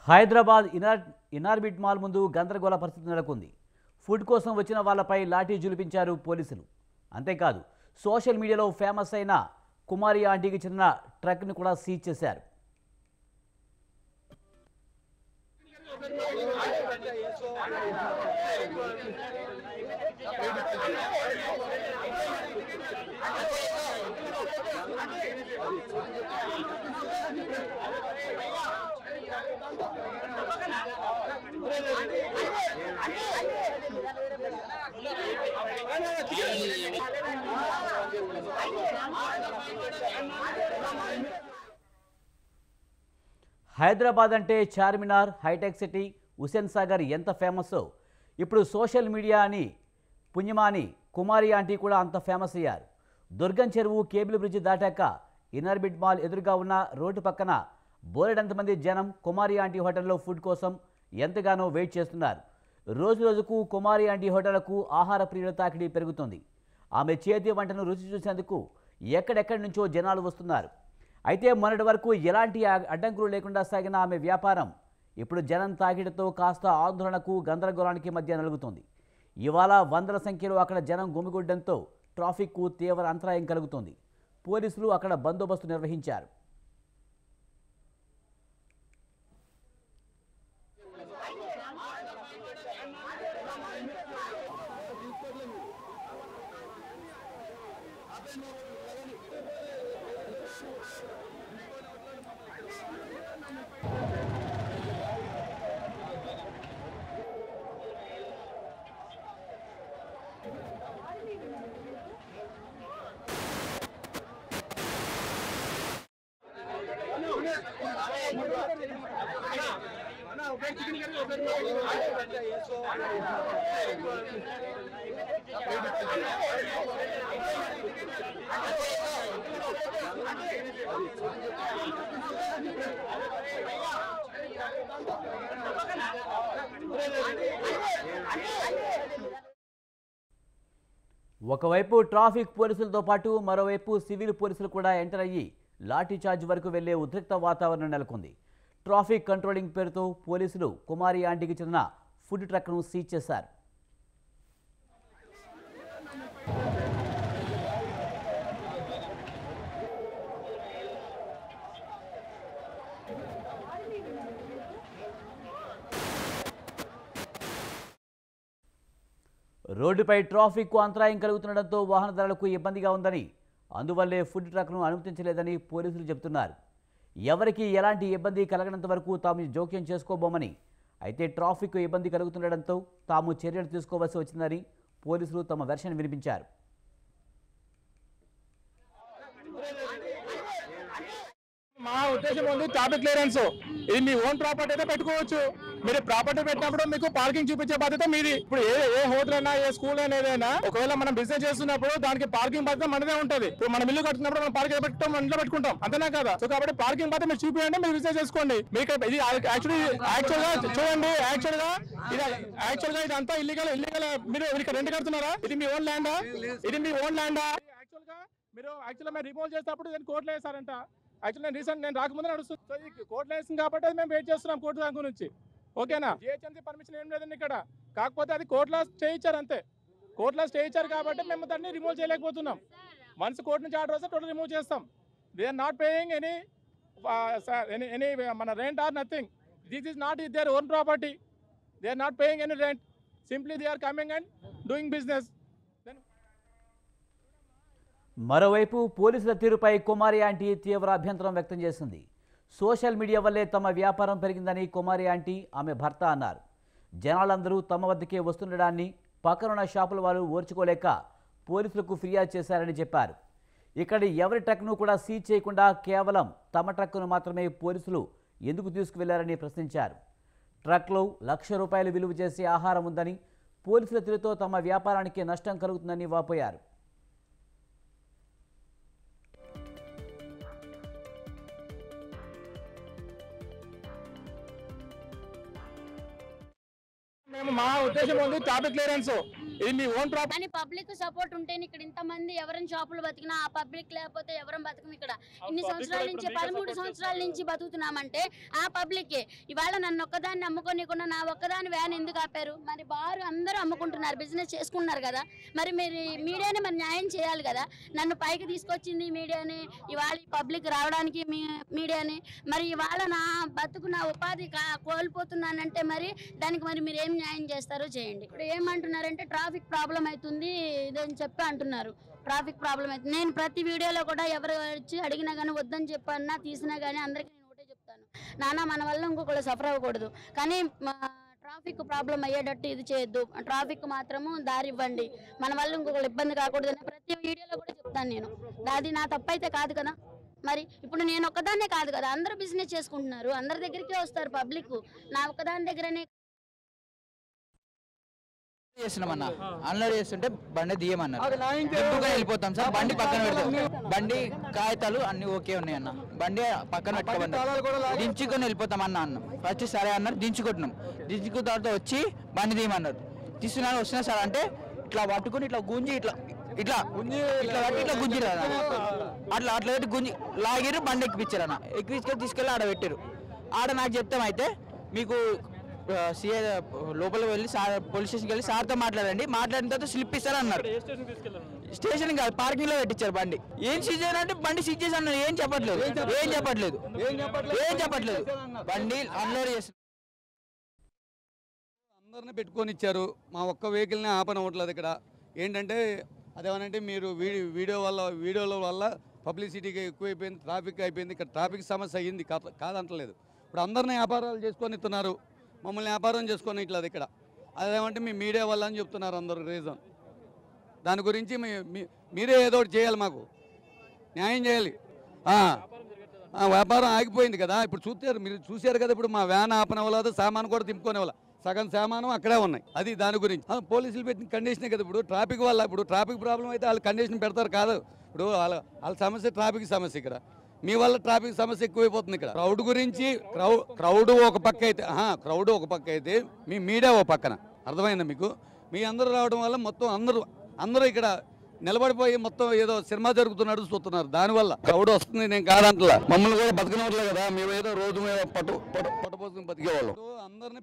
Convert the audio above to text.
Hyderabad Inorbit mall ముందు గందరగోళ పరిస్థితి నెలకొంది. ఫుడ్ కోసం వచ్చిన వాళ్ళపై లాఠీ జులిపించారు పోలీసులు. అంతేకాదు సోషల్ మీడియాలో ఫేమస్ అయిన కుమారి ఆంటీకి చెందిన ట్రక్ను కూడా సీజ్ చేశారు. హైదరాబాద్ అంటే చార్మినార్, హైటెక్ సిటీ, హుసేన్ సాగర్ ఎంత ఫేమస్సో ఇప్పుడు సోషల్ మీడియా అని పుణ్యమాని కుమారి ఆంటీ కూడా అంత ఫేమస్ అయ్యారు. దుర్గం చెరువు కేబుల్ బ్రిడ్జి దాటాక ఇనార్బిట్ మాల్ ఎదురుగా ఉన్న రోడ్డు పక్కన బోలెడంతమంది జనం కుమారి ఆంటీ హోటల్లో ఫుడ్ కోసం ఎంతగానో వెయిట్ చేస్తున్నారు. రోజు రోజుకు కుమారి ఆంటీ హోటళ్లకు ఆహార ప్రియుల తాకిడి పెరుగుతుంది. ఆమె చేతి వంటను రుచి చూసేందుకు ఎక్కడెక్కడి నుంచో జనాలు వస్తున్నారు. అయితే మొన్నటి వరకు ఎలాంటి అడ్డంకులు లేకుండా సాగిన ఆమె వ్యాపారం ఇప్పుడు జనం తాకిడితో కాస్త ఆందోళనకు గందరగోళానికి మధ్య నలుగుతుంది. ఇవాళ వందల సంఖ్యలో అక్కడ జనం గుమిగూడడంతో ట్రాఫిక్కు తీవ్ర అంతరాయం కలుగుతుంది. పోలీసులు అక్కడ బందోబస్తు నిర్వహించారు. ఒకవైపు ట్రాఫిక్ పోలీసులతో పాటు మరోవైపు సివిల్ పోలీసులు కూడా ఎంటర్ అయ్యి లాఠీ చార్జ్ వరకు వెళ్లే ఉద్రిక్త వాతావరణం నెలకొంది. ట్రాఫిక్ కంట్రోలింగ్ పేరుతో పోలీసులు కుమారి ఆంటీకి చెందిన ఫుడ్ ట్రక్ను సీజ్ చేశారు. రోడ్డుపై ట్రాఫిక్కు అంతరాయం కలుగుతుండటంతో వాహనదారులకు ఇబ్బందిగా ఉందని, అందువల్లే ఫుడ్ ట్రక్ను అనుమతించలేదని పోలీసులు చెబుతున్నారు. ఎవరికి ఎలాంటి ఇబ్బంది కలగనంత వరకు తాము జోక్యం చేసుకోబోమని, అయితే ట్రాఫిక్ ఇబ్బంది కలుగుతుండటంతో తాము చర్యలు తీసుకోవాల్సి వచ్చిందని పోలీసులు తమ వెర్షన్ వినిపించారు. మా ఉద్దేశం ఉంది ట్రాఫిక్ క్లియరెన్స్. ఇది మీ ఓన్ ప్రాపర్టీ అయితే పెట్టుకోవచ్చు. మీరు ప్రాపర్టీ పెట్టినప్పుడు మీకు పార్కింగ్ చూపించే బాధ్యత మీది. ఇప్పుడు ఏ హోటల్ అయినా ఏ స్కూల్ అయినా ఏదైనా ఒకవేళ మనం బిజినెస్ చేస్తున్నప్పుడు దానికి పార్కింగ్ బాధ్యత మనదే ఉంటుంది. ఇప్పుడు మనం ఇల్లు కట్టుకున్నప్పుడు మనం పార్కింగ్ పెట్టడం మన ఇంట్లో పెట్టుకుంటాం, అంతేనా కదా? సో కాబట్టి పార్కింగ్ బాధ్యత మీరు చూపించండి, మీరు బిజినెస్ చేసుకోండి. మీకు ఇది యాక్చువల్గా చూడండి, యాక్చువల్గా ఇది అంతా ఇల్లీగల్. మీరు ఇక్కడ రెంట్ కడుతున్నారా? ఇది మీ ఓన్ ల్యాండా? ఇది మీ ఓన్ ల్యాండా? యాక్చువల్గా మీరు రిమూవ్ చేసేటప్పుడు దాన్ని కోర్టులో వేసారంట. యాక్చువల్లీ నేను రాకముందే నడుస్తుంది. సో ఇది కోర్టులో వేసింది కాబట్టి మేము వెయిట్ చేస్తున్నాం కోర్టు దాని గురించి. ఓకేనా? జిహెచ్ఎంసీ పర్మిషన్ ఏం లేదండి ఇక్కడ. కాకపోతే అది కోర్టులో స్టే ఇచ్చారు అంతే. కోర్టులో స్టే ఇచ్చారు కాబట్టి మేము దాన్ని రిమూవ్ చేయలేకపోతున్నాం. వన్స్ కోర్టు నుంచి ఆర్డర్ వస్తే టోటల్ రిమూవ్ చేస్తాం. They are not paying any మన rent or nothing. This is not their own property. They are not paying any rent. Simply they are coming and doing business. మరోవైపు పోలీసుల తీరుపై కుమారి aunty తీవ్ర అభ్యంతరం వ్యక్తం చేసింది. సోషల్ మీడియా వల్లే తమ వ్యాపారం పెరిగిందని కుమారి ఆంటీ, ఆమె భర్త అన్నారు. జనాలందరూ తమ వద్దకే వస్తుండడాన్ని పక్కనున్న షాపుల వారు ఓర్చుకోలేక పోలీసులకు ఫిర్యాదు చేశారని చెప్పారు. ఇక్కడి ఎవరి ట్రక్ను కూడా సీజ్ చేయకుండా కేవలం తమ ట్రక్కును మాత్రమే పోలీసులు ఎందుకు తీసుకువెళ్లారని ప్రశ్నించారు. ట్రక్లో ₹1,00,000 విలువ చేసే ఆహారం ఉందని, పోలీసుల తీరుతో తమ వ్యాపారానికి నష్టం కలుగుతుందని వాపోయారు. మా ఉద్దేశం ఉంది ట్రాఫిక్ క్లియరెన్స్. ఇది మీ ఓన్ ప్రాపర్టీ. కానీ పబ్లిక్ సపోర్ట్ ఉంటేనే ఇక్కడ ఇంతమంది ఎవరైనా షాపులు బతికినా ఆ పబ్లిక్ లేకపోతే ఎవరం బతకం. ఇక్కడ ఇన్ని సంవత్సరాల నుంచి 13 సంవత్సరాల నుంచి బతుకుతున్నామంటే ఆ పబ్లికే. ఇవాళ నన్ను ఒక్కదాన్ని అమ్ముకోనికుండా నా ఒక్కదాని వ్యాన్ ఎందుకు ఆపారు? మరి బారు అందరూ అమ్ముకుంటున్నారు, బిజినెస్ చేసుకున్నారు కదా. మరి మీరు మీడియాని మరి న్యాయం చేయాలి కదా. నన్ను పైకి తీసుకొచ్చింది మీడియాని, ఇవాళ పబ్లిక్ రావడానికి మీడియాని. మరి ఇవాళ నా బతుకు నా ఉపాధి కోల్పోతున్నానంటే మరి దానికి మరి మీరు ఏం న్యాయం చేస్తారో చేయండి. ఇప్పుడు ఏమంటున్నారంటే ట్రాఫిక్ ప్రాబ్లం అవుతుంది ఇదని చెప్పి అంటున్నారు. ట్రాఫిక్ ప్రాబ్లం అవుతుంది. నేను ప్రతి వీడియోలో కూడా ఎవరు వచ్చి అడిగినా కానీ వద్దని చెప్పన్నా తీసినా కానీ అందరికీ నేను ఒకటే చెప్తాను, నాన్న మన వల్ల ఇంకొకళ్ళు సఫర్ అవ్వకూడదు, కానీ ట్రాఫిక్ ప్రాబ్లం అయ్యేటట్టు ఇది చేయొద్దు, ట్రాఫిక్ మాత్రము దారి ఇవ్వండి, మన వల్ల ఇంకొకళ్ళు ఇబ్బంది కాకూడదు అని ప్రతి వీడియోలో కూడా చెప్తాను నేను. అది నా తప్పైతే కాదు కదా. మరి ఇప్పుడు నేను ఒక్కదాన్నే కాదు కదా, అందరూ బిజినెస్ చేసుకుంటున్నారు, అందరి దగ్గరికే వస్తారు పబ్లిక్. నా ఒక్కదాని దగ్గరనే చేస్తున్నామన్నా. అన్లోడ్ చేస్తుంటే బండి దియమన్నారు, దింపుకొని వెళ్ళిపోతాం సార్. బండి పక్కన పెడతాం, బండి కాగితాలు అన్ని ఓకే ఉన్నాయి అన్న, బండి పక్కన పెట్టుకోమన్నారు, దించుకొని వెళ్ళిపోతాం అన్న. ఫస్ట్ సరే అన్నారు, దించుకుంటున్నాం. దించుకున్న తర్వాత వచ్చి బండి తీయమన్నారు. తీస్తున్నారు, వస్తున్నా సార్ అంటే ఇట్లా పట్టుకుని ఇట్లా గుంజి ఇట్లా ఇట్లా ఇట్లా గుంజిరు అట్లా అట్లా పెట్టి గుంజి లాగిరు, బండి ఎక్కిపించారు అన్న. ఎక్కిపించుకొని తీసుకెళ్ళి ఆడ పెట్టారు. ఆడ నాకు చెప్తామైతే మీకు సిఐ లోపల వెళ్ళి పోలీస్ స్టేషన్కి వెళ్ళి సార్తో మాట్లాడండి, మాట్లాడిన తర్వాత స్లిప్ ఇస్తారు అన్నారు. స్టేషన్ కాదు, పార్కింగ్ లో పెట్టించారు బండి. ఏం సీజ్ అంటే బండి సీజ్ చేసి అన్నారు. ఏం చెప్పట్లేదు బండి అన్లోడ్ చేసి అందరిని పెట్టుకొని ఇచ్చారు. మా ఒక్క వెహికల్ని ఆపనవ్వట్లేదు. ఇక్కడ ఏంటంటే అదేమనంటే మీరు వీడియోల వల్ల పబ్లిసిటీకి ఎక్కువైపోయింది, ట్రాఫిక్ అయిపోయింది. ఇక్కడ ట్రాఫిక్ సమస్య అయ్యింది కాదంటలేదు. ఇప్పుడు అందరినీ వ్యాపారాలు చేసుకొని ఇస్తున్నారు, మమ్మల్ని వ్యాపారం చేసుకొని ఇట్లేదు. ఇక్కడ అదేమంటే మీ మీడియా వల్ల అని చెప్తున్నారు అందరూ రీజన్. దాని గురించి మీరే ఏదో ఒకటి చేయాలి, మాకు న్యాయం చేయాలి. వ్యాపారం ఆగిపోయింది కదా. ఇప్పుడు మీరు చూశారు కదా, ఇప్పుడు మా వ్యాన్ ఆపనవ్వలేదు, సామాను కూడా తిప్పుకోనివ్వాలి. సగం సామానం అక్కడే ఉన్నాయి. అది దాని గురించి పోలీసులు పెట్టిన కండిషనే కదా. ఇప్పుడు ట్రాఫిక్ వల్ల ఇప్పుడు ట్రాఫిక్ ప్రాబ్లం అయితే వాళ్ళు కండిషన్ పెడతారు కాదు. ఇప్పుడు వాళ్ళ సమస్య ట్రాఫిక్ సమస్య. ఇక్కడ మీ వల్ల ట్రాఫిక్ సమస్య ఎక్కువైపోతుంది. ఇక్కడ క్రౌడ్ గురించి క్రౌడ్ ఒక పక్క అయితే మీ మీడియా ఒక పక్కన. అర్థమైందా మీకు? మీ అందరూ రావడం వల్ల మొత్తం అందరూ ఇక్కడ నిలబడిపోయి మొత్తం ఏదో సినిమా జరుగుతున్నట్టు చూస్తున్నారు. దానివల్ల క్రౌడ్ వస్తుంది. నేను కాదంటలా, మమ్మల్ని కూడా బతకనట్లే కదా. మేము ఏదో రోజు మేము పట్టుపోసుకుని బతికేవాళ్ళం. అందరినీ